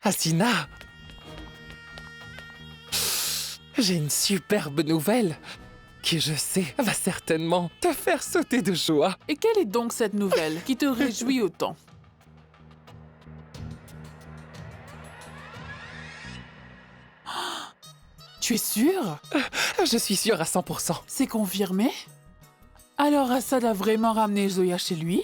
Hasina! J'ai une superbe nouvelle qui, je sais, va certainement te faire sauter de joie. Et quelle est donc cette nouvelle qui te réjouit autant? Tu es sûr? Je suis sûre à 100%. C'est confirmé? Alors Assad a vraiment ramené Zoya chez lui?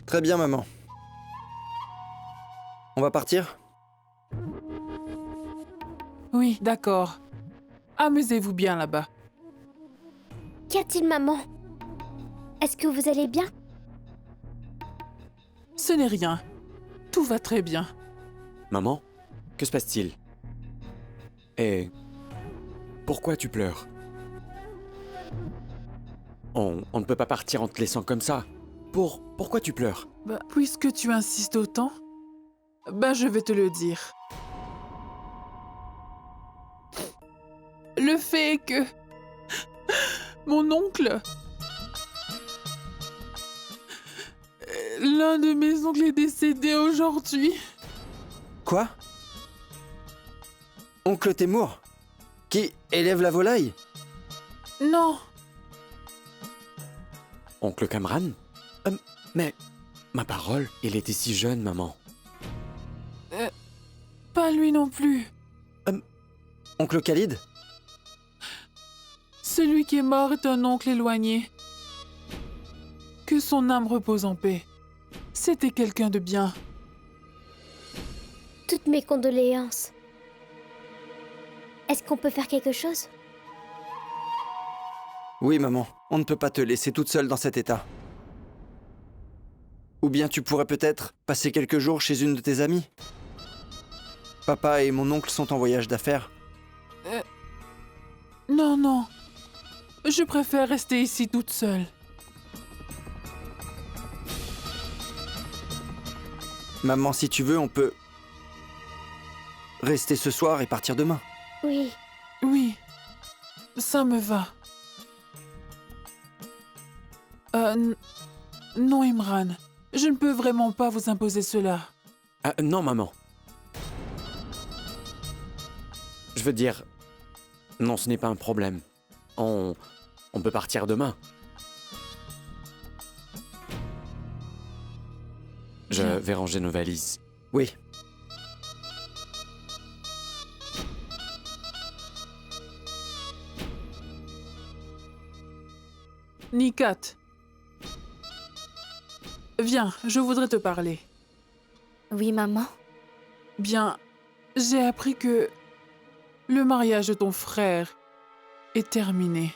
Très bien, maman. On va partir? Oui, d'accord. Amusez-vous bien là-bas. Qu'y a-t-il, maman? Est-ce que vous allez bien? Ce n'est rien. Tout va très bien. Maman, que se passe-t-il? Et pourquoi tu pleures? On ne peut pas partir en te laissant comme ça. Pourquoi tu pleures? Bah, puisque tu insistes autant, je vais te le dire. Le fait est que mon oncle, l'un de mes oncles est décédé aujourd'hui. Quoi? Oncle Témour? Qui élève la volaille? Non, Oncle Kamran? Mais ma parole, il était si jeune, maman. pas lui non plus. Oncle Khalid? Celui qui est mort est un oncle éloigné. Que son âme repose en paix. C'était quelqu'un de bien. Toutes mes condoléances. Est-ce qu'on peut faire quelque chose? Oui, maman. On ne peut pas te laisser toute seule dans cet état. Ou bien tu pourrais peut-être passer quelques jours chez une de tes amies. Papa et mon oncle sont en voyage d'affaires. Non, non. Je préfère rester ici toute seule. Maman, si tu veux, on peut rester ce soir et partir demain. Oui. Oui, ça me va. Non, Imran. Je ne peux vraiment pas vous imposer cela. Ah, non, maman. Je veux dire... Non, ce n'est pas un problème. On peut partir demain. Je Bien. vais ranger nos valises. Oui. Nikat. Viens, je voudrais te parler. Oui, maman. Bien, j'ai appris que le mariage de ton frère est terminé.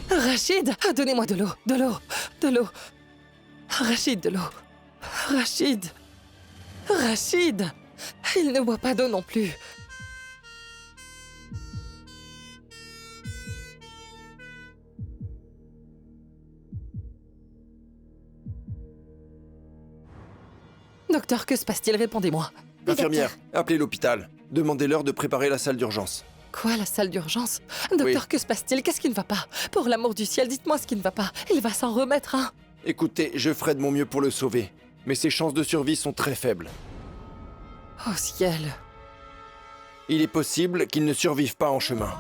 Rachid, donnez-moi de l'eau, de l'eau, de l'eau. Rachid, de l'eau. Rachid. Rachid. Il ne boit pas d'eau non plus. Docteur, que se passe-t-il? Répondez-moi. Oui, Infirmière, docteur. appelez l'hôpital. Demandez-leur de préparer la salle d'urgence. Quoi, la salle d'urgence? Docteur, Oui. que se passe-t-il? Qu'est-ce qui ne va pas? Pour l'amour du ciel, dites-moi ce qui ne va pas. Il va s'en remettre, hein? Écoutez, je ferai de mon mieux pour le sauver. Mais ses chances de survie sont très faibles. Oh ciel. Il est possible qu'il ne survive pas en chemin.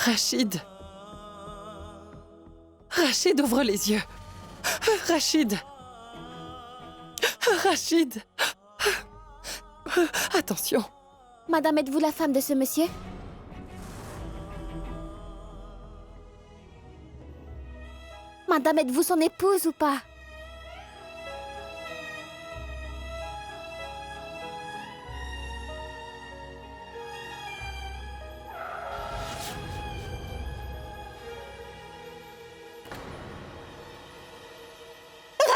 Rachid. Rachid, ouvre les yeux. Rachid. Rachid. Attention. Madame, êtes-vous la femme de ce monsieur? Madame, êtes-vous son épouse ou pas?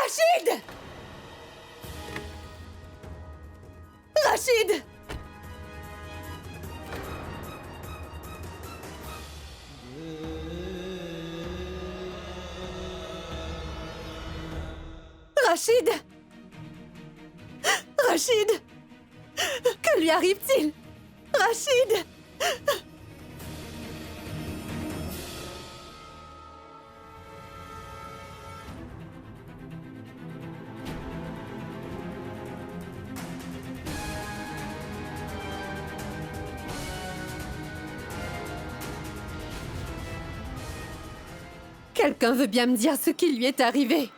Rachid! Rachid! Rachid! Rachid! Que lui arrive-t-il? Rachid! Quelqu'un veut bien me dire ce qui lui est arrivé?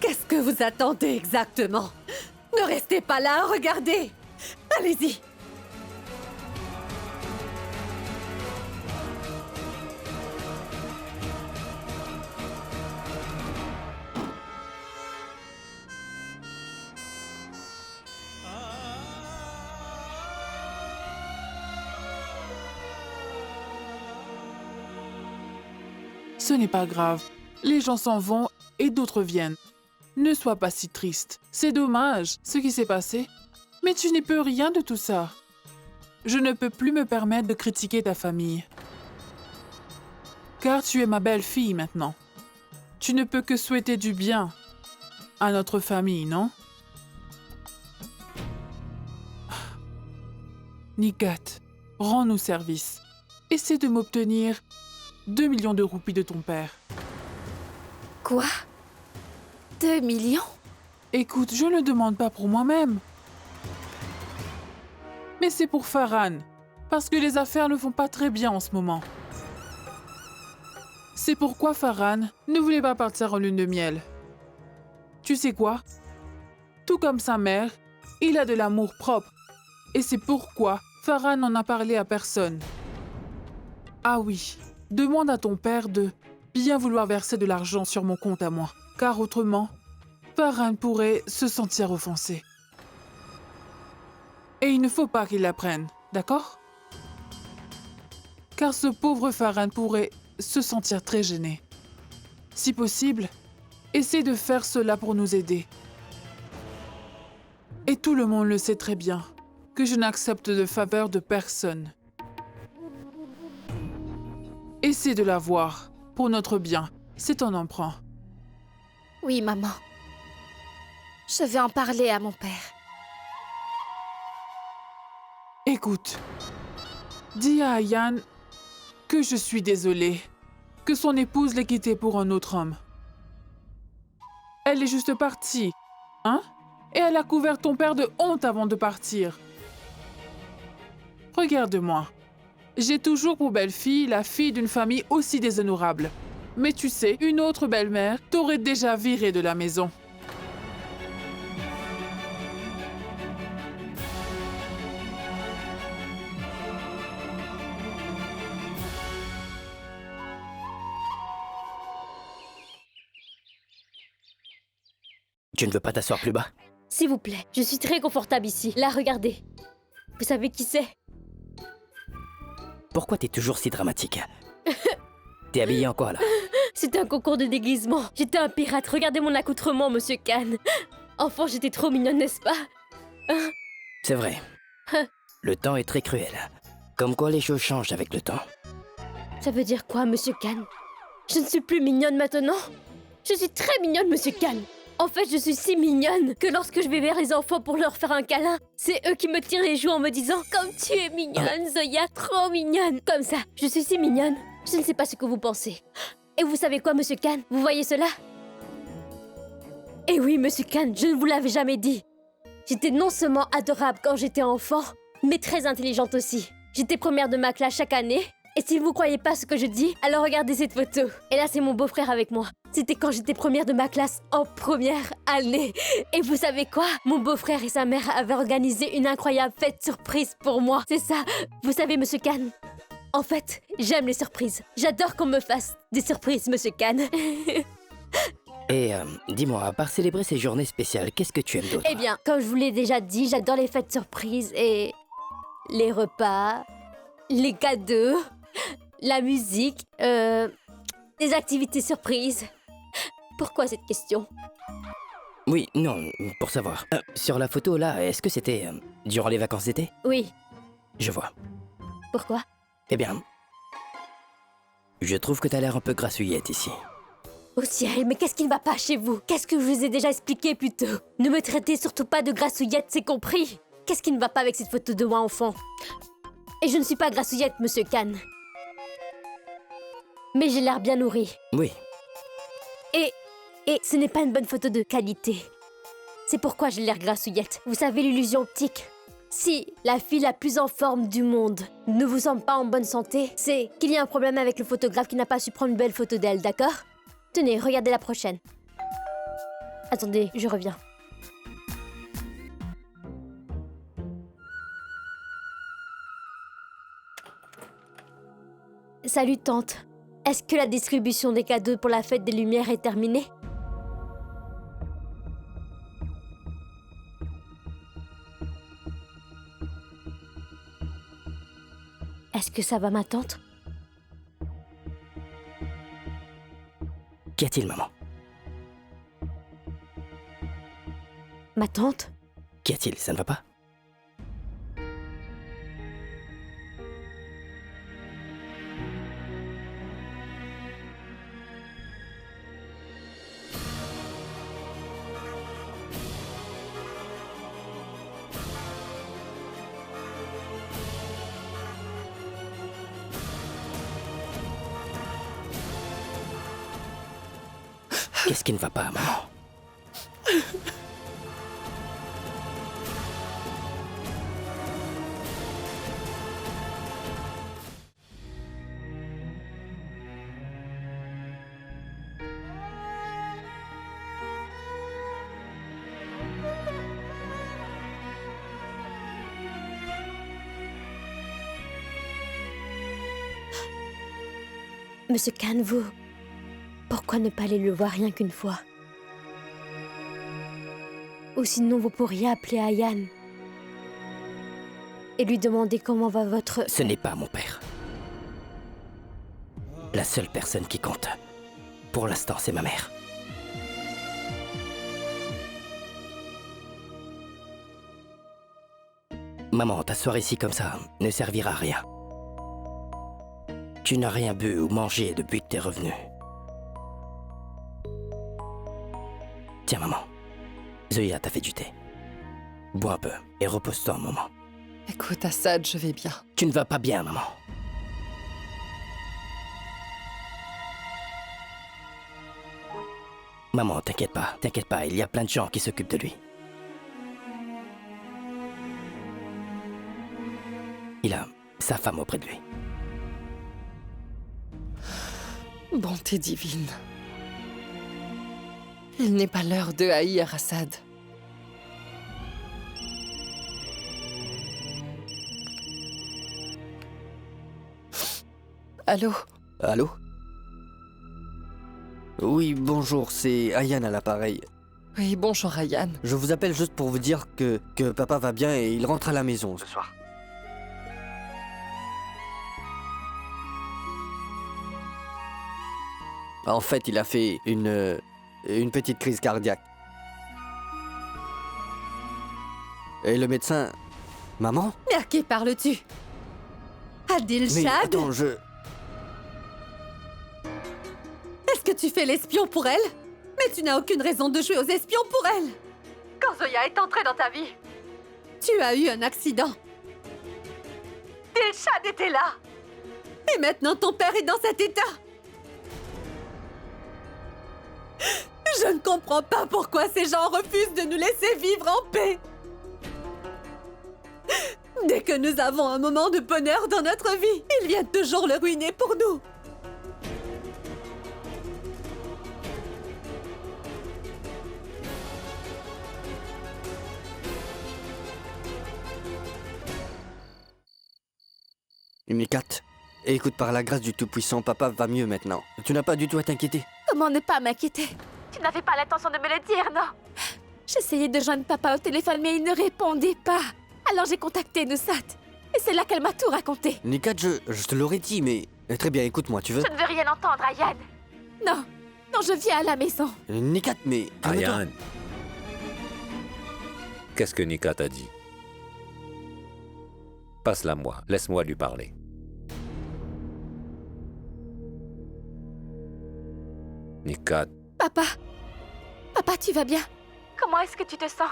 Qu'est-ce que vous attendez exactement? Ne restez pas là, regardez! Allez-y! Ce n'est pas grave. Les gens s'en vont et d'autres viennent. Ne sois pas si triste. C'est dommage, ce qui s'est passé. Mais tu n'y peux rien de tout ça. Je ne peux plus me permettre de critiquer ta famille. Car tu es ma belle-fille maintenant. Tu ne peux que souhaiter du bien à notre famille, non? Nigat, rends-nous service. Essaie de m'obtenir 2 millions de roupies de ton père. Quoi? 2 millions? Écoute, je ne le demande pas pour moi-même. Mais c'est pour Farhan, parce que les affaires ne vont pas très bien en ce moment. C'est pourquoi Farhan ne voulait pas partir en lune de miel. Tu sais quoi? Tout comme sa mère, il a de l'amour propre. Et c'est pourquoi Farhan n'en a parlé à personne. Ah oui, demande à ton père de bien vouloir verser de l'argent sur mon compte à moi. Car autrement, Farhan pourrait se sentir offensé. Et il ne faut pas qu'il l'apprenne, d'accord? Car ce pauvre Farhan pourrait se sentir très gêné. Si possible, essaie de faire cela pour nous aider. Et tout le monde le sait très bien, que je n'accepte de faveur de personne. Essaie de l'avoir, pour notre bien, si t'en en prends. Oui, maman. Je vais en parler à mon père. Écoute, dis à Ayan que je suis désolée, que son épouse l'ait quitté pour un autre homme. Elle est juste partie, hein? Et elle a couvert ton père de honte avant de partir. Regarde-moi. J'ai toujours pour belle-fille la fille d'une famille aussi déshonorable. Mais tu sais, une autre belle-mère t'aurait déjà viré de la maison. Tu ne veux pas t'asseoir plus bas? S'il vous plaît, je suis très confortable ici. Là, regardez. Vous savez qui c'est? Pourquoi t'es toujours si dramatique? T'es habillée en quoi, là? C'était un concours de déguisement. J'étais un pirate. Regardez mon accoutrement, Monsieur Khan. Enfant, j'étais trop mignonne, n'est-ce pas? C'est vrai. Le temps est très cruel. Comme quoi les choses changent avec le temps. Ça veut dire quoi, Monsieur Khan? Je ne suis plus mignonne maintenant? Je suis très mignonne, Monsieur Khan. En fait, je suis si mignonne que lorsque je vais vers les enfants pour leur faire un câlin, c'est eux qui me tirent les joues en me disant « Comme tu es mignonne, Zoya, trop mignonne !» Comme ça, je suis si mignonne. Je ne sais pas ce que vous pensez. Et vous savez quoi, Monsieur Khan? Vous voyez cela? Eh oui, Monsieur Khan, je ne vous l'avais jamais dit. J'étais non seulement adorable quand j'étais enfant, mais très intelligente aussi. J'étais première de ma classe chaque année. Et si vous ne croyez pas ce que je dis, alors regardez cette photo. Et là, c'est mon beau-frère avec moi. C'était quand j'étais première de ma classe en première année. Et vous savez quoi? Mon beau-frère et sa mère avaient organisé une incroyable fête surprise pour moi. C'est ça. Vous savez, Monsieur Khan, en fait, j'aime les surprises. J'adore qu'on me fasse des surprises, Monsieur Khan. Et dis-moi, à part célébrer ces journées spéciales, qu'est-ce que tu aimes d'autre? Eh bien, comme je vous l'ai déjà dit, j'adore les fêtes surprises et les repas, les cadeaux, la musique, les activités surprises. Pourquoi cette question? Oui, non, pour savoir. Sur la photo là, est-ce que c'était durant les vacances d'été? Oui. Je vois. Pourquoi? Eh bien, je trouve que t'as l'air un peu grassouillette ici. Au ciel, mais qu'est-ce qui ne va pas chez vous? Qu'est-ce que je vous ai déjà expliqué plus tôt? Ne me traitez surtout pas de grassouillette, c'est compris? Qu'est-ce qui ne va pas avec cette photo de moi enfant? Et je ne suis pas grassouillette, monsieur Khan. Mais j'ai l'air bien nourrie. Oui, Et ce n'est pas une bonne photo de qualité. C'est pourquoi j'ai l'air grassouillette. Vous savez l'illusion optique? Si la fille la plus en forme du monde ne vous semble pas en bonne santé, c'est qu'il y a un problème avec le photographe qui n'a pas su prendre une belle photo d'elle, d'accord? Tenez, regardez la prochaine. Attendez, je reviens. Salut tante. Est-ce que la distribution des cadeaux pour la fête des Lumières est terminée? Est-ce que ça va, ma tante? qu'y a-t-il, maman? Ma tante? Qu'y a-t-il? Ça ne va pas? Qu'est-ce qui ne va pas, maman? Monsieur Khan, vous... Pourquoi ne pas aller le voir rien qu'une fois? Ou sinon, vous pourriez appeler Ayan et lui demander comment va votre... Ce n'est pas mon père. La seule personne qui compte, pour l'instant, c'est ma mère. Maman, t'asseoir ici comme ça ne servira à rien. Tu n'as rien bu ou mangé depuis que t'es revenu. Tiens, maman. Zoya t'a fait du thé. Bois un peu et repose-toi un moment. Écoute, Assad, je vais bien. Tu ne vas pas bien, maman. Maman, t'inquiète pas, il y a plein de gens qui s'occupent de lui. Il a sa femme auprès de lui. Bonté divine. Il n'est pas l'heure de haïr Assad. Allô? Allô? Oui, bonjour, c'est Ayan à l'appareil. Oui, bonjour Ayan. Je vous appelle juste pour vous dire que papa va bien et il rentre à la maison ce soir. En fait, il a fait une petite crise cardiaque. Et le médecin... Maman? Mais à qui parles-tu? Adil Mais Shad? attends, Est-ce que tu fais l'espion pour elle? Mais tu n'as aucune raison de jouer aux espions pour elle! Quand Zoya est entrée dans ta vie, tu as eu un accident. Dilshad était là! Et maintenant ton père est dans cet état! Je ne comprends pas pourquoi ces gens refusent de nous laisser vivre en paix! Dès que nous avons un moment de bonheur dans notre vie, ils viennent toujours le ruiner pour nous! Mikat, écoute, par la grâce du Tout-Puissant, papa va mieux maintenant. Tu n'as pas du tout à t'inquiéter. Comment ne pas m'inquiéter? Tu n'avais pas l'intention de me le dire, non? J'essayais de joindre papa au téléphone, mais il ne répondait pas. Alors j'ai contacté Nusat. Et c'est là qu'elle m'a tout raconté. Nikat, je te l'aurais dit, mais... Très bien, écoute-moi, tu veux? Je ne veux rien entendre, Ayan. Non, Non, je viens à la maison. Nikat, mais... calme-toi. Ayan. Qu'est-ce que Nika t'a dit? Passe-la moi, laisse-moi lui parler. Nikat, Papa. Papa, tu vas bien? Comment est-ce que tu te sens?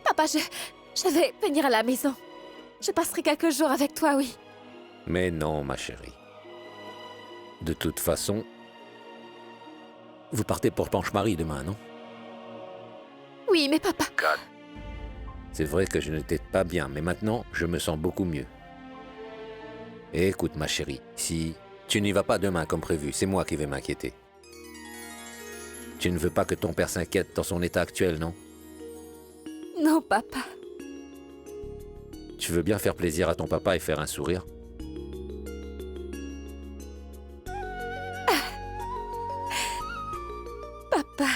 Papa, je vais venir à la maison. Je passerai quelques jours avec toi, oui. mais non, ma chérie. De toute façon, vous partez pour Panchemarie demain, non? Oui, mais papa... C'est vrai que je n'étais pas bien, mais maintenant, je me sens beaucoup mieux. Et écoute, ma chérie, si tu n'y vas pas demain comme prévu, c'est moi qui vais m'inquiéter. Tu ne veux pas que ton père s'inquiète dans son état actuel, non? Non, papa. Tu veux bien faire plaisir à ton papa et faire un sourire? Papa.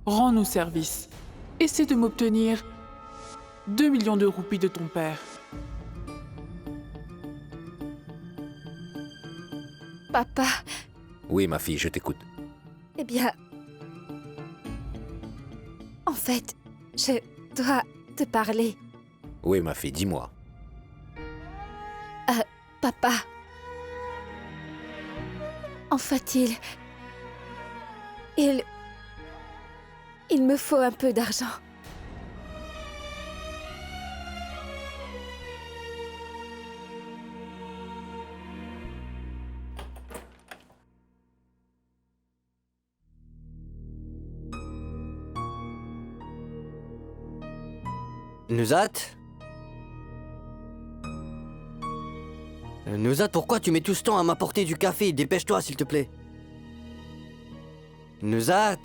Rends-nous service. Essaie de m'obtenir 2 millions de roupies de ton père. Papa. Oui, ma fille, je t'écoute. Eh bien... En fait, je dois te parler. Oui, ma fille, dis-moi. Papa. En fait, il me faut un peu d'argent. Nuzat? Nuzat, pourquoi tu mets tout ce temps à m'apporter du café? Dépêche-toi, s'il te plaît. Nuzat?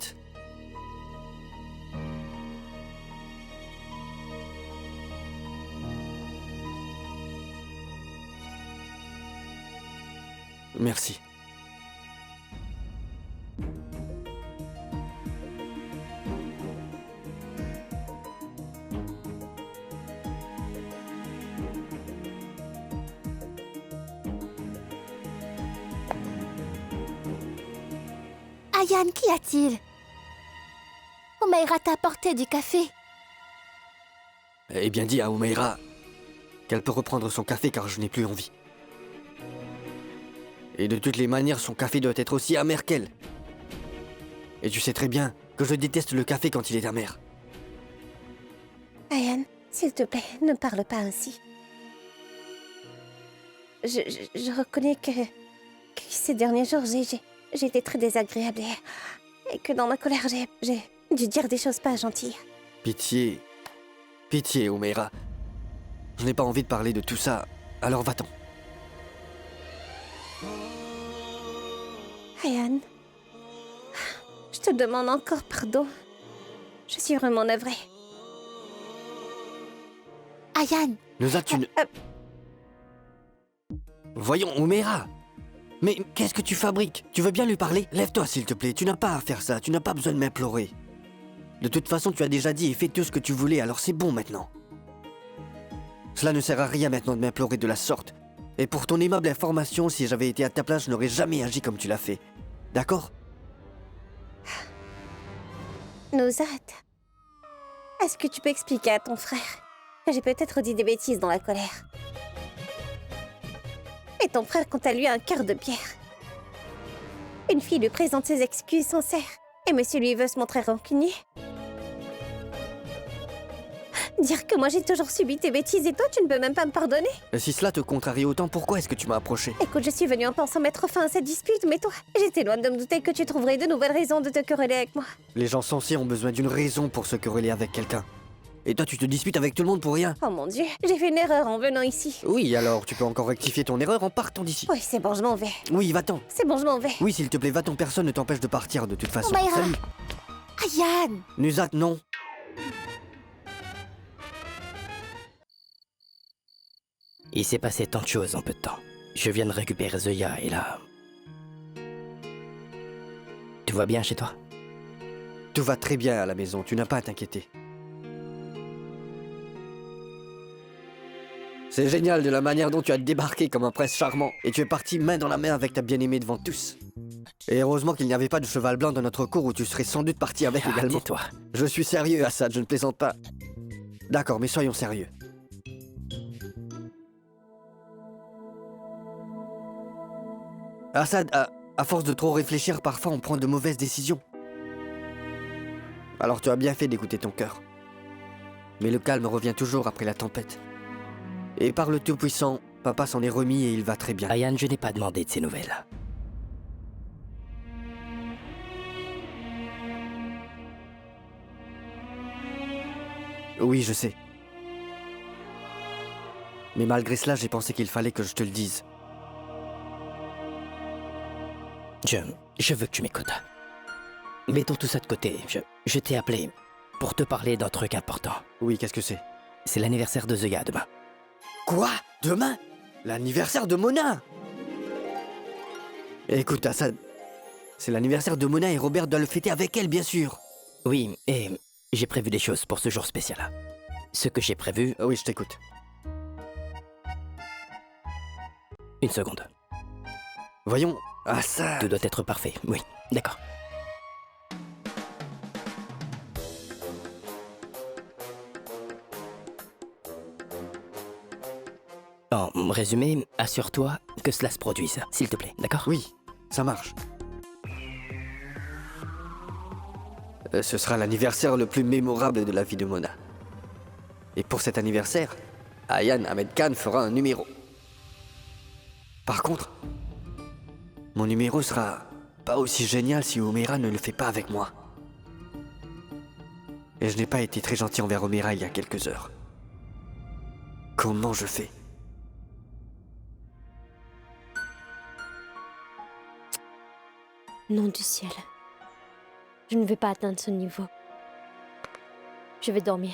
Merci. Ayan, qu'y a-t-il? Omeira t'a apporté du café. Eh bien, dis à Oumeira qu'elle peut reprendre son café car je n'ai plus envie. Et de toutes les manières, son café doit être aussi amer qu'elle. Et tu sais très bien que je déteste le café quand il est amer. Ayan, s'il te plaît, ne parle pas ainsi. Je reconnais que ces derniers jours, j'ai été très désagréable et que dans ma colère, j'ai dû dire des choses pas gentilles. Pitié. Pitié, Oumeira. Je n'ai pas envie de parler de tout ça, alors va-t'en. Ayan, je te demande encore pardon. Je suis vraiment navrée. Ayan. Nuzat, tu ne... Voyons, Oumeira. Mais qu'est-ce que tu fabriques? Tu veux bien lui parler? Lève-toi, s'il te plaît. Tu n'as pas à faire ça. Tu n'as pas besoin de m'implorer. De toute façon, tu as déjà dit et fait tout ce que tu voulais, alors c'est bon maintenant. Cela ne sert à rien maintenant de m'implorer de la sorte. Et pour ton aimable information, si j'avais été à ta place, je n'aurais jamais agi comme tu l'as fait. D'accord? Nuzat, est-ce que tu peux expliquer à ton frère que j'ai peut-être dit des bêtises dans la colère? Et ton frère, quant à lui, a un cœur de pierre. Une fille lui présente ses excuses sincères, et monsieur lui veut se montrer rancunier. Dire que moi j'ai toujours subi tes bêtises et toi tu ne peux même pas me pardonner? Si cela te contrarie autant, pourquoi est-ce que tu m'as approché? Écoute, je suis venue en pensant mettre fin à cette dispute, mais toi, j'étais loin de me douter que tu trouverais de nouvelles raisons de te quereller avec moi. Les gens sensés ont besoin d'une raison pour se quereller avec quelqu'un. Et toi, tu te disputes avec tout le monde pour rien. Oh mon Dieu, j'ai fait une erreur en venant ici. Oui, alors tu peux encore rectifier ton erreur en partant d'ici. Oui, c'est bon, je m'en vais. Oui, va-t'en. C'est bon, je m'en vais. Oui, s'il te plaît, va-t'en, personne ne t'empêche de partir de toute façon. Oumeira. Salut. Ayan. Nuzat, non. Il s'est passé tant de choses en peu de temps. Je viens de récupérer Zoya et là... Tout va bien chez toi? Tout va très bien à la maison, tu n'as pas à t'inquiéter. C'est génial de la manière dont tu as débarqué comme un prince charmant et tu es parti main dans la main avec ta bien-aimée devant tous. Et heureusement qu'il n'y avait pas de cheval blanc dans notre cour où tu serais sans doute parti avec également. Tais-toi. Je suis sérieux, Assad, je ne plaisante pas. D'accord, mais soyons sérieux. Assad, à force de trop réfléchir, parfois on prend de mauvaises décisions. Alors tu as bien fait d'écouter ton cœur. Mais le calme revient toujours après la tempête. Et par le Tout-Puissant, papa s'en est remis et il va très bien. Ryan, je n'ai pas demandé de ces nouvelles. Oui, je sais. Mais malgré cela, j'ai pensé qu'il fallait que je te le dise. Je veux que tu m'écoutes. Mettons tout ça de côté. Je t'ai appelé pour te parler d'un truc important. Oui, qu'est-ce que c'est? C'est l'anniversaire de Zoya demain. Quoi? Demain? L'anniversaire de Mona? Écoute, Assad, c'est l'anniversaire de Mona et Robert doit le fêter avec elle, bien sûr. Oui, et j'ai prévu des choses pour ce jour spécial. Ce que j'ai prévu... Oui, je t'écoute. Une seconde. Voyons, Assad... Tout doit être parfait, oui, d'accord. En résumé, assure-toi que cela se produise, s'il te plaît, d'accord? Oui, ça marche. Ce sera l'anniversaire le plus mémorable de la vie de Mona. Et pour cet anniversaire, Ayaan Ahmed Khan fera un numéro. Par contre, mon numéro sera pas aussi génial si Omera ne le fait pas avec moi. Et je n'ai pas été très gentil envers Omera il y a quelques heures. Comment je fais? Nom du ciel. Je ne vais pas atteindre ce niveau. Je vais dormir.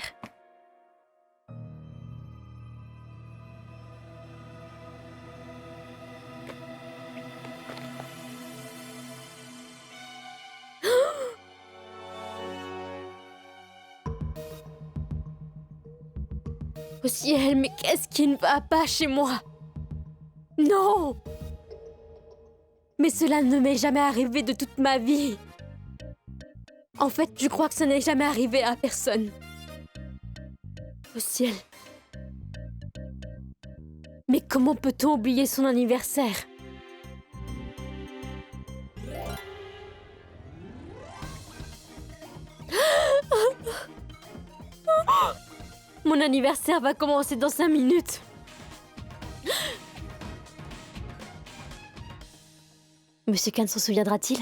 Au ciel, mais qu'est-ce qui ne va pas chez moi? Non! Mais cela ne m'est jamais arrivé de toute ma vie. En fait, je crois que ça n'est jamais arrivé à personne. Au ciel. Mais comment peut-on oublier son anniversaire? Mon anniversaire va commencer dans 5 minutes. Monsieur Khan s'en souviendra-t-il?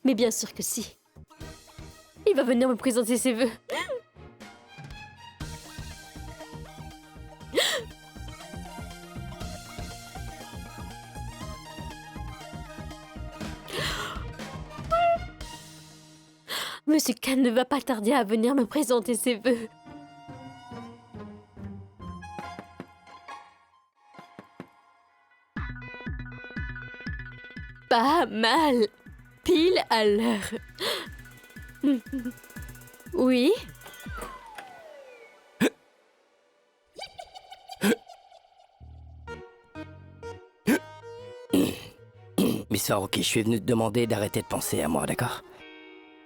Mais bien sûr que si. Il va venir me présenter ses vœux. Monsieur Khan ne va pas tarder à venir me présenter ses vœux. Pas mal. Pile à l'heure. Oui? Mais ça, ok, je suis venu te demander d'arrêter de penser à moi, d'accord?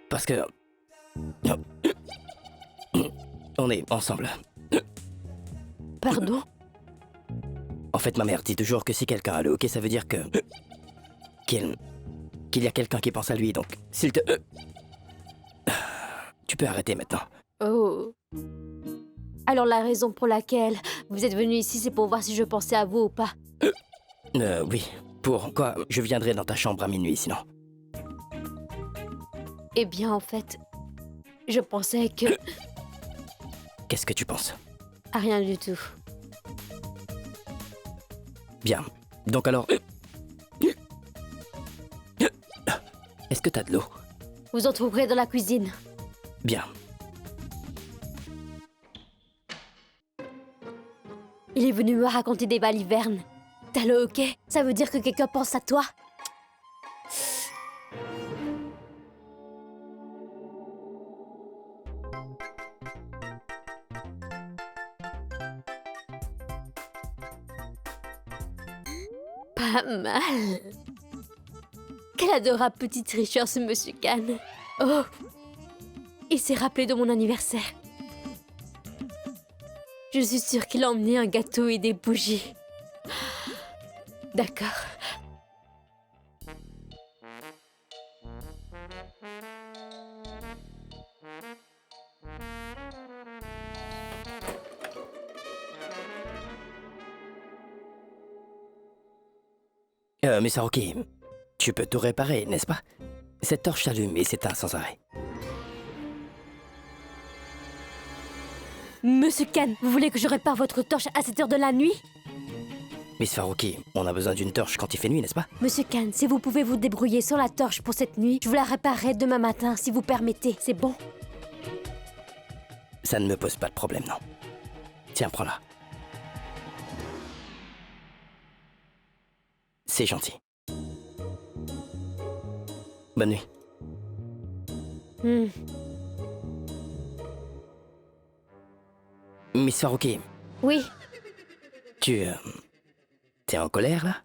Parce que... On est ensemble. Pardon? En fait, ma mère dit toujours que si quelqu'un a le hockey, ça veut dire que... qu'il y a quelqu'un qui pense à lui, donc s'il te... Tu peux arrêter maintenant. Oh. Alors la raison pour laquelle vous êtes venu ici, c'est pour voir si je pensais à vous ou pas. Oui. Pourquoi je viendrai dans ta chambre à minuit, sinon? Eh bien, en fait, je pensais que... Qu'est-ce que tu penses? À rien du tout. Bien. Donc alors... Est-ce que t'as de l'eau? Vous en trouverez dans la cuisine. Bien. Il est venu me raconter des balivernes. T'as le hockey? Ça veut dire que quelqu'un pense à toi? Pas mal. Quel adorable petit tricheur ce Monsieur Khan. Oh, il s'est rappelé de mon anniversaire. Je suis sûre qu'il a emmené un gâteau et des bougies. D'accord. Miss Haruki, tu peux tout réparer, n'est-ce pas? Cette torche s'allume et s'éteint sans arrêt. Monsieur Khan, vous voulez que je répare votre torche à cette heure de la nuit? Miss Haruki, on a besoin d'une torche quand il fait nuit, n'est-ce pas? Monsieur Khan, si vous pouvez vous débrouiller sur la torche pour cette nuit, je vous la réparerai demain matin, si vous permettez. C'est bon? Ça ne me pose pas de problème, non. Tiens, prends-la. C'est gentil. Bonne nuit. Miss Haruki. Oui. T'es en colère, là?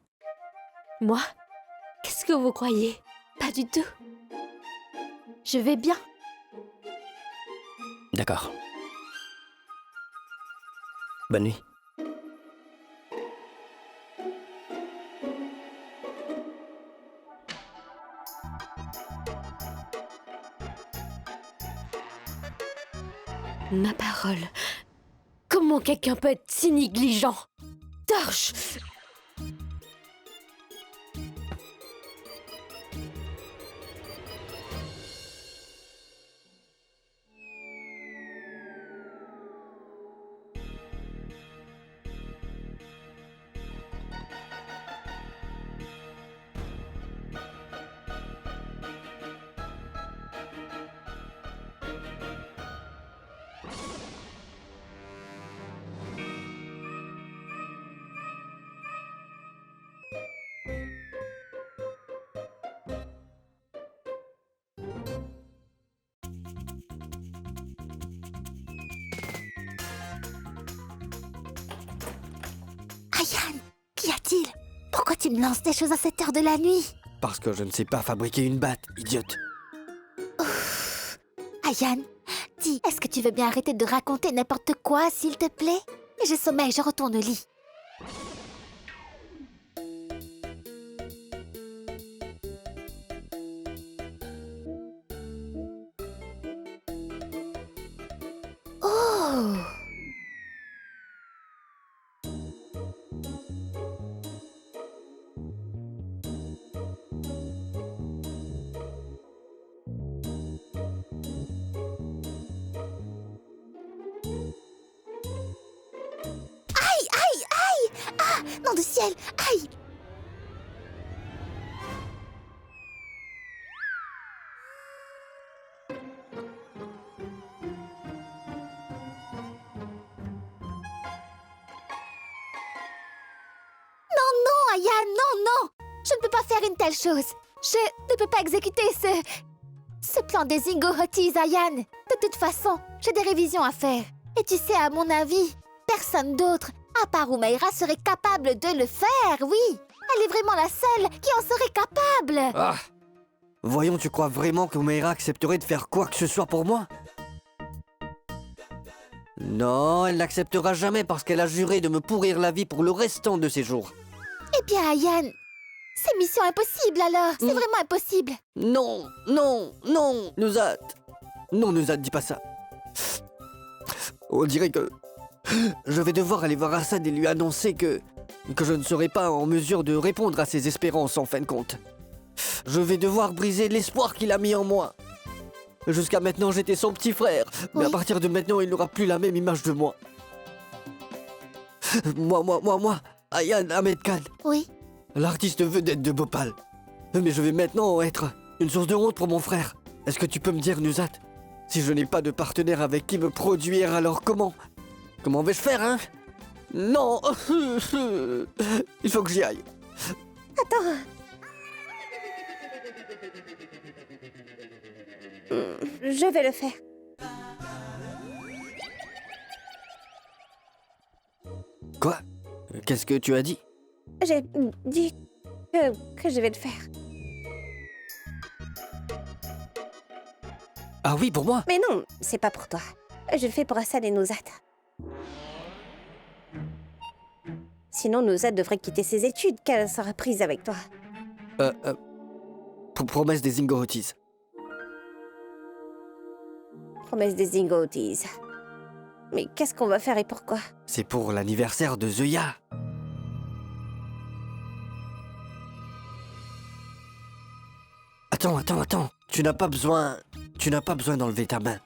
Moi? Qu'est-ce que vous croyez? Pas du tout. Je vais bien. D'accord. Bonne nuit. Ma parole. Comment quelqu'un peut être si négligent? Torche! Ayan, qu'y a-t-il? Pourquoi tu me lances des choses à cette heure de la nuit? Parce que je ne sais pas fabriquer une batte, idiote. Ayan, dis, est-ce que tu veux bien arrêter de raconter n'importe quoi, s'il te plaît? J'ai sommeil, je retourne au lit. Oh! Aïe, aïe, aïe! Ah, nom du ciel! Aïe! Non, Ayan, non! Je ne peux pas faire une telle chose. Je ne peux pas exécuter ce plan des Zingo Hotties, Ayan. De toute façon, j'ai des révisions à faire. Et tu sais, à mon avis, personne d'autre, à part Umaira, serait capable de le faire, oui. Elle est vraiment la seule qui en serait capable. Ah! Voyons, tu crois vraiment que Umaira accepterait de faire quoi que ce soit pour moi? Non, elle n'acceptera jamais parce qu'elle a juré de me pourrir la vie pour le restant de ses jours. Eh bien, Ayan, c'est mission impossible alors. C'est vraiment impossible. Non, non, non, Nuzat. Non, Nuzat, dis pas ça. On dirait que je vais devoir aller voir Assad et lui annoncer que je ne serai pas en mesure de répondre à ses espérances en fin de compte. Je vais devoir briser l'espoir qu'il a mis en moi. Jusqu'à maintenant, j'étais son petit frère, mais à partir de maintenant, il n'aura plus la même image de moi. Moi, Ayan Ahmed Khan. Oui. L'artiste vedette de Bhopal. Mais je vais maintenant être une source de honte pour mon frère. Est-ce que tu peux me dire, Nuzat, si je n'ai pas de partenaire avec qui me produire, alors comment vais-je faire, hein? Non. Il faut que j'y aille. Attends. Je vais le faire. Quoi? Qu'est-ce que tu as dit? J'ai dit que je vais le faire. Ah oui, pour moi. Mais non, c'est pas pour toi. Je le fais pour Assad et Nouzad. Sinon, Nouzad devrait quitter ses études, qu'elle sera prise avec toi. Promesse des Ingorotis. Promesse des Ingooties. Mais qu'est-ce qu'on va faire et pourquoi? C'est pour l'anniversaire de Zoya. Attends. Tu n'as pas besoin d'enlever ta main.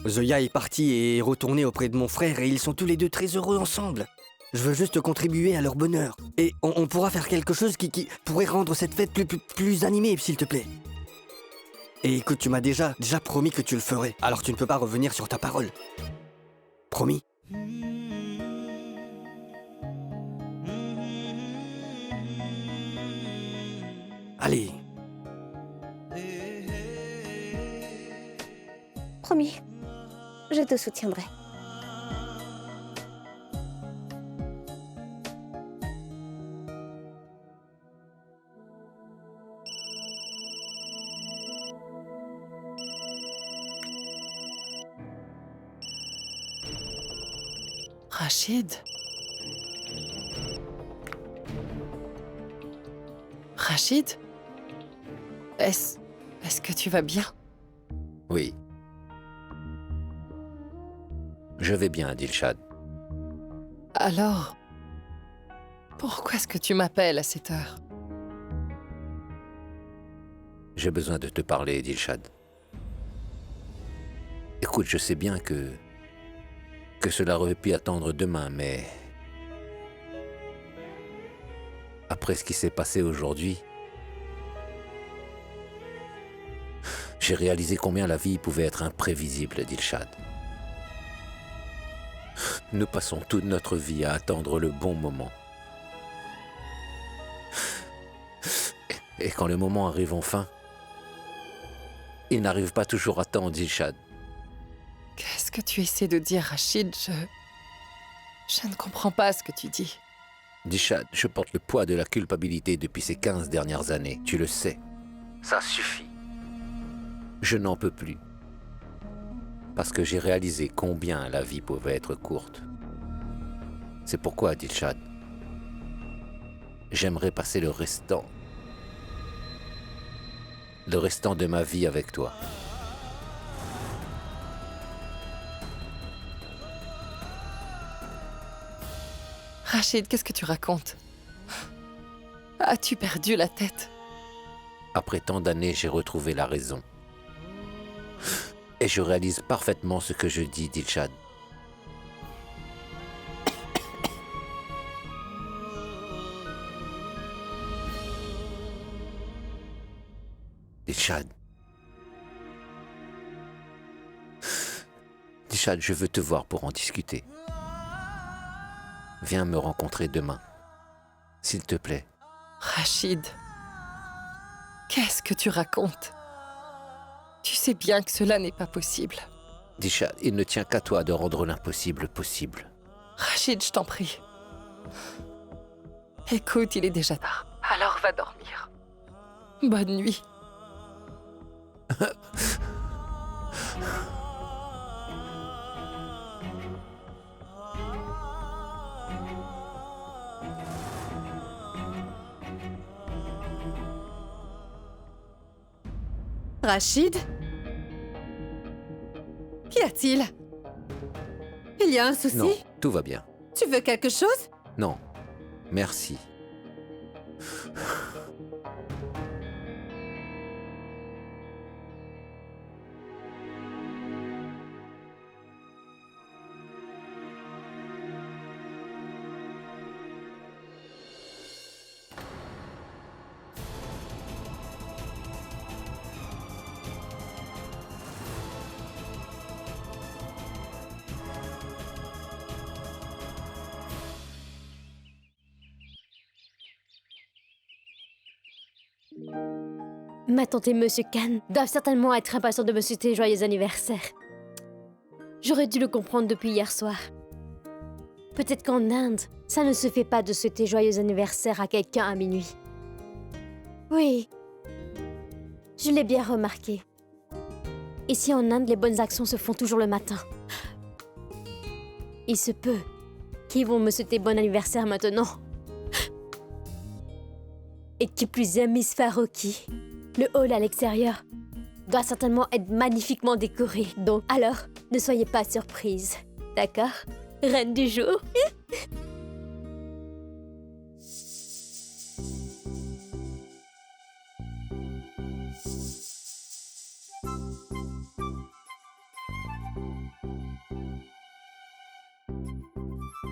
Zoya est partie et est retournée auprès de mon frère et ils sont tous les deux très heureux ensemble. Je veux juste contribuer à leur bonheur. Et on pourra faire quelque chose qui pourrait rendre cette fête plus animée, s'il te plaît. Et écoute, tu m'as déjà promis que tu le ferais, alors tu ne peux pas revenir sur ta parole. Promis? Allez. Promis, je te soutiendrai. Rachid? Rachid? Est-ce que tu vas bien? Oui. Je vais bien, Dilshad. Alors, pourquoi est-ce que tu m'appelles à cette heure? J'ai besoin de te parler, Dilshad. Écoute, je sais bien que cela aurait pu attendre demain, mais après ce qui s'est passé aujourd'hui, j'ai réalisé combien la vie pouvait être imprévisible, Dilshad. Nous passons toute notre vie à attendre le bon moment. Et quand le moment arrive enfin, il n'arrive pas toujours à temps, Dilshad. Qu'est-ce que tu essaies de dire, Rachid? Je ne comprends pas ce que tu dis. Dilshad, je porte le poids de la culpabilité depuis ces 15 dernières années. Tu le sais. Ça suffit. Je n'en peux plus. Parce que j'ai réalisé combien la vie pouvait être courte. C'est pourquoi, Dilshad, j'aimerais passer le restant de ma vie avec toi. Rachid, qu'est-ce que tu racontes? As-tu perdu la tête? Après tant d'années, j'ai retrouvé la raison. Et je réalise parfaitement ce que je dis, Dilshad. Dilshad. Dilshad, je veux te voir pour en discuter. Viens me rencontrer demain, s'il te plaît. Rachid, qu'est-ce que tu racontes? Tu sais bien que cela n'est pas possible. Dilshad, il ne tient qu'à toi de rendre l'impossible possible. Rachid, je t'en prie. Écoute, il est déjà tard. Alors va dormir. Bonne nuit. Rachid? Qu'y a-t-il? Il y a un souci? Non, tout va bien. Tu veux quelque chose? Non, merci. Ma tante et Monsieur Khan doivent certainement être impatients de me souhaiter joyeux anniversaire. J'aurais dû le comprendre depuis hier soir. Peut-être qu'en Inde, ça ne se fait pas de souhaiter joyeux anniversaire à quelqu'un à minuit. Oui, je l'ai bien remarqué. Ici en Inde, les bonnes actions se font toujours le matin. Il se peut qu'ils vont me souhaiter bon anniversaire maintenant. Et qui plus est, Miss Farouki, le hall à l'extérieur doit certainement être magnifiquement décoré. Donc, alors, ne soyez pas surprise. D'accord? Reine du jour.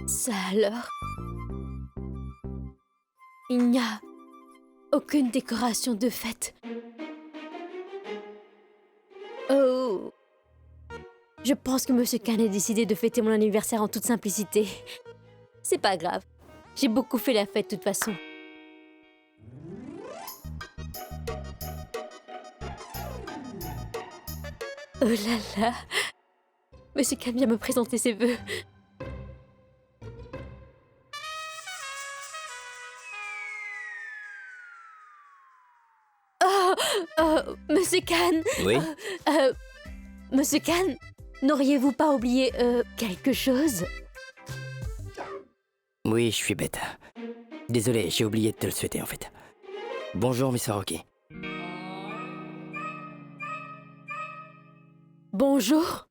Ça alors? Il n'y a aucune décoration de fête. Oh! Je pense que Monsieur Khan a décidé de fêter mon anniversaire en toute simplicité. C'est pas grave. J'ai beaucoup fait la fête de toute façon. Oh là là! Monsieur Khan vient me présenter ses vœux. Monsieur Khan. Oui. Monsieur Khan, n'auriez-vous pas oublié quelque chose? Oui, je suis bête. Désolé, j'ai oublié de te le souhaiter en fait. Bonjour, Miss Farouki. Bonjour.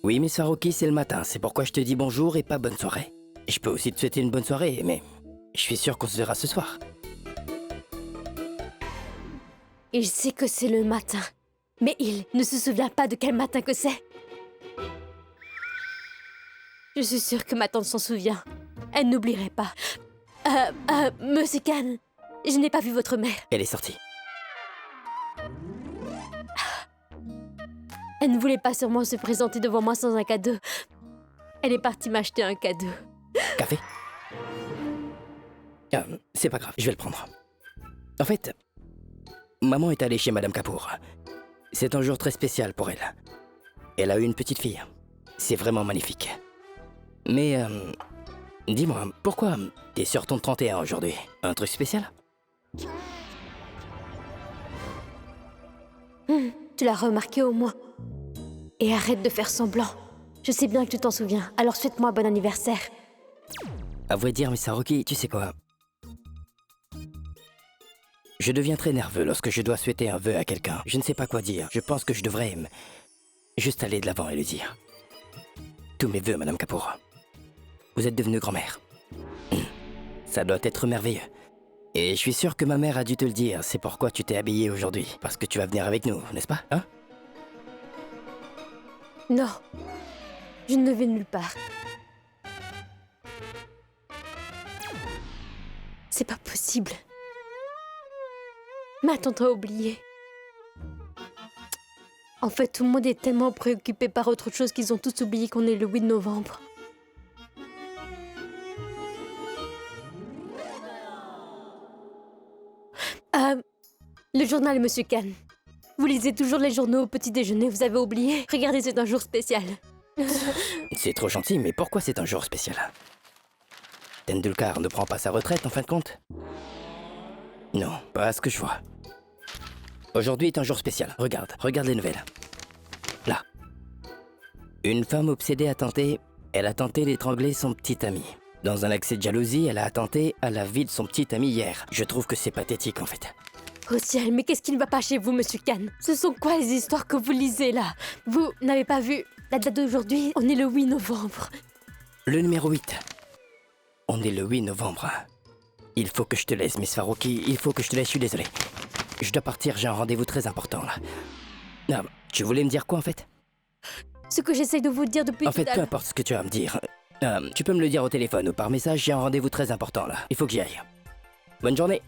Oui, Miss Farouki, c'est le matin. C'est pourquoi je te dis bonjour et pas bonne soirée. Je peux aussi te souhaiter une bonne soirée, mais je suis sûr qu'on se verra ce soir. Il sait que c'est le matin, mais il ne se souvient pas de quel matin que c'est. Je suis sûre que ma tante s'en souvient. Elle n'oublierait pas. Monsieur Khan, je n'ai pas vu votre mère. Elle est sortie. Elle ne voulait pas sûrement se présenter devant moi sans un cadeau. Elle est partie m'acheter un cadeau. Café? C'est pas grave, je vais le prendre. En fait, maman est allée chez Madame Kapoor. C'est un jour très spécial pour elle. Elle a eu une petite fille. C'est vraiment magnifique. Mais, dis-moi, pourquoi t'es sur ton 31 aujourd'hui? Un truc spécial? Tu l'as remarqué au moins. Et arrête de faire semblant. Je sais bien que tu t'en souviens, alors souhaite-moi bon anniversaire. À vrai dire, Miss Farouki, tu sais quoi? Je deviens très nerveux lorsque je dois souhaiter un vœu à quelqu'un. Je ne sais pas quoi dire. Je pense que je devrais juste aller de l'avant et le dire. Tous mes vœux, Madame Kapoor. Vous êtes devenue grand-mère. Ça doit être merveilleux. Et je suis sûr que ma mère a dû te le dire. C'est pourquoi tu t'es habillée aujourd'hui. Parce que tu vas venir avec nous, n'est-ce pas? Hein? Non, je ne vais nulle part. C'est pas possible. Ma tante a oublié. En fait, tout le monde est tellement préoccupé par autre chose qu'ils ont tous oublié qu'on est le 8 novembre. Le journal, Monsieur Khan. Vous lisez toujours les journaux au petit déjeuner, vous avez oublié? Regardez, c'est un jour spécial. C'est trop gentil, mais pourquoi c'est un jour spécial? Tendulkar ne prend pas sa retraite en fin de compte? Non, pas à ce que je vois. Aujourd'hui est un jour spécial. Regarde les nouvelles. Là. Une femme obsédée a tenté... Elle a tenté d'étrangler son petit ami. Dans un accès de jalousie, elle a attenté à la vie de son petit ami hier. Je trouve que c'est pathétique en fait. Oh ciel, mais qu'est-ce qui ne va pas chez vous, Monsieur Khan? Ce sont quoi les histoires que vous lisez là? Vous n'avez pas vu la date d'aujourd'hui? On est le 8 novembre. Le numéro 8. On est le 8 novembre. Il faut que je te laisse, Miss Farouki. Il faut que je te laisse, je suis désolé. Je dois partir, j'ai un rendez-vous très important là. Ah, tu voulais me dire quoi en fait? Ce que j'essaye de vous dire depuis En fait, peu importe ce que tu as à me dire. Tu peux me le dire au téléphone ou par message, j'ai un rendez-vous très important là. Il faut que j'y aille. Bonne journée.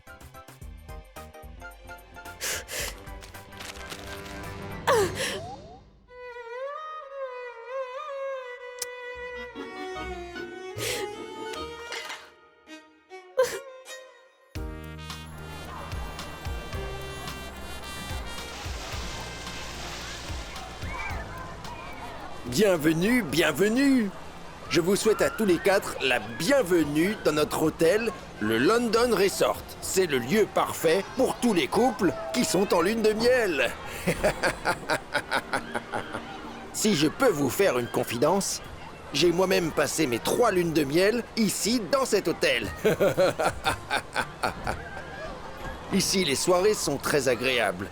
Bienvenue, bienvenue! Je vous souhaite à tous les quatre la bienvenue dans notre hôtel, le London Resort. C'est le lieu parfait pour tous les couples qui sont en lune de miel. Si je peux vous faire une confidence, j'ai moi-même passé mes 3 lunes de miel ici, dans cet hôtel. Ici, les soirées sont très agréables.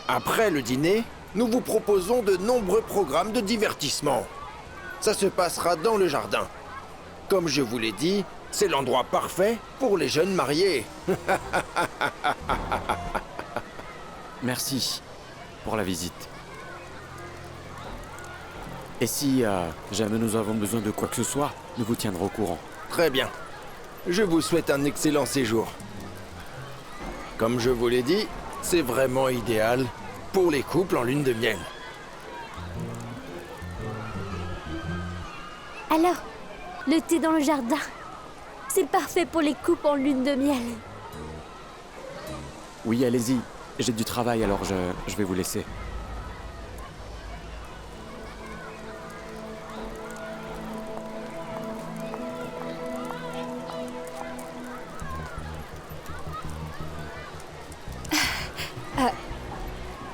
Après le dîner, nous vous proposons de nombreux programmes de divertissement. Ça se passera dans le jardin. Comme je vous l'ai dit, c'est l'endroit parfait pour les jeunes mariés. Merci pour la visite. Et si jamais nous avons besoin de quoi que ce soit, nous vous tiendrons au courant. Très bien. Je vous souhaite un excellent séjour. Comme je vous l'ai dit, c'est vraiment idéal pour les couples en lune de miel. Alors, le thé dans le jardin, c'est parfait pour les couples en lune de miel. Oui, allez-y. J'ai du travail, alors je vais vous laisser.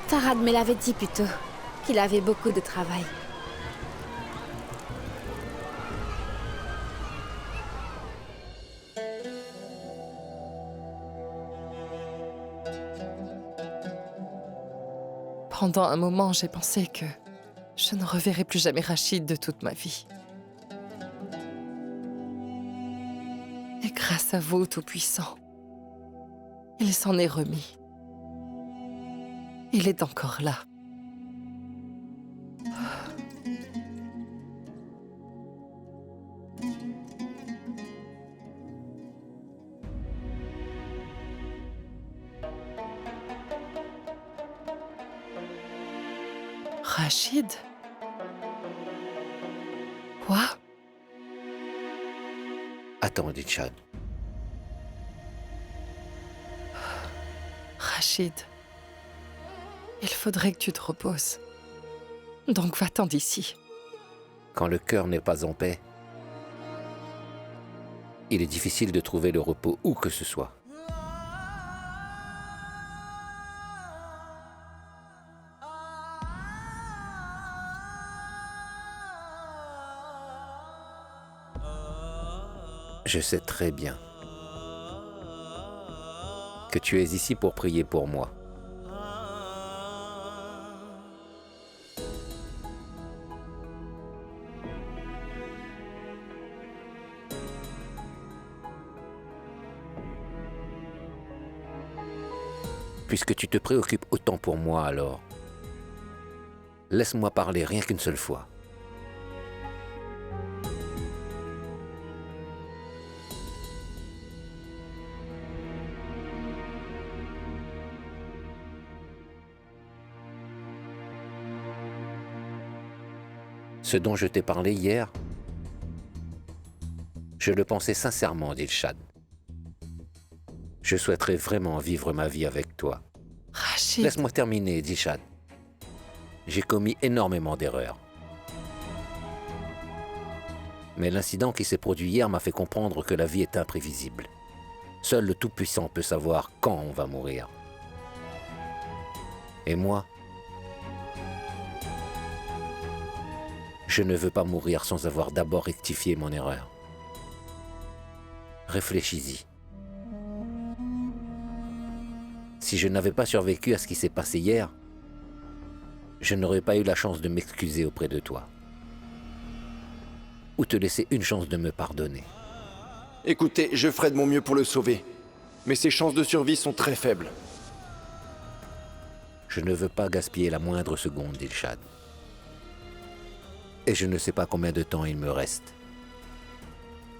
Farhad me l'avait dit plutôt, qu'il avait beaucoup de travail. Pendant un moment, j'ai pensé que je ne reverrai plus jamais Rachid de toute ma vie. Et grâce à vous, Tout-Puissant, il s'en est remis. Il est encore là. Rachid? Quoi? Attends, Dilshad. Rachid, il faudrait que tu te reposes. Donc va-t'en d'ici. Quand le cœur n'est pas en paix, il est difficile de trouver le repos où que ce soit. Je sais très bien que tu es ici pour prier pour moi. Puisque tu te préoccupes autant pour moi, alors, laisse-moi parler rien qu'une seule fois. Ce dont je t'ai parlé hier, je le pensais sincèrement, Dilshad. Je souhaiterais vraiment vivre ma vie avec toi. Rachid. Laisse-moi terminer, Dilshad. J'ai commis énormément d'erreurs. Mais l'incident qui s'est produit hier m'a fait comprendre que la vie est imprévisible. Seul le Tout-Puissant peut savoir quand on va mourir. Et moi, je ne veux pas mourir sans avoir d'abord rectifié mon erreur. Réfléchis-y. Si je n'avais pas survécu à ce qui s'est passé hier, je n'aurais pas eu la chance de m'excuser auprès de toi. Ou te laisser une chance de me pardonner. Écoutez, je ferai de mon mieux pour le sauver. Mais ses chances de survie sont très faibles. Je ne veux pas gaspiller la moindre seconde, Dilshad. Et je ne sais pas combien de temps il me reste.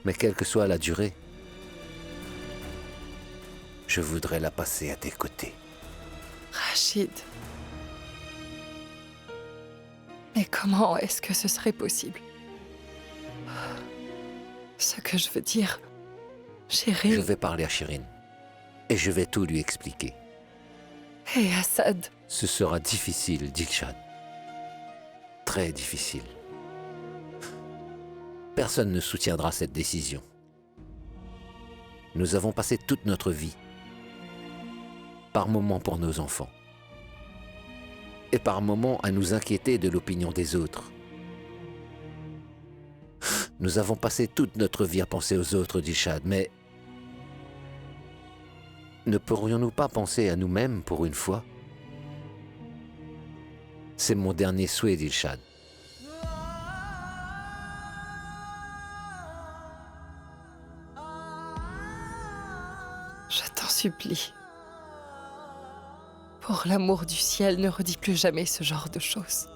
Mais quelle que soit la durée, je voudrais la passer à tes côtés. Rachid. Mais comment est-ce que ce serait possible? Ce que je veux dire, chérie... Je vais parler à Shirin. Et je vais tout lui expliquer. Et Assad? Ce sera difficile, Dilshad. Très difficile. personne ne soutiendra cette décision. Nous avons passé toute notre vie, par moments pour nos enfants, et par moments à nous inquiéter de l'opinion des autres. Nous avons passé toute notre vie à penser aux autres, Dilshad, mais ne pourrions-nous pas penser à nous-mêmes pour une fois? C'est mon dernier souhait, Dilshad. Je t'en supplie. Pour l'amour du ciel, ne redis plus jamais ce genre de choses.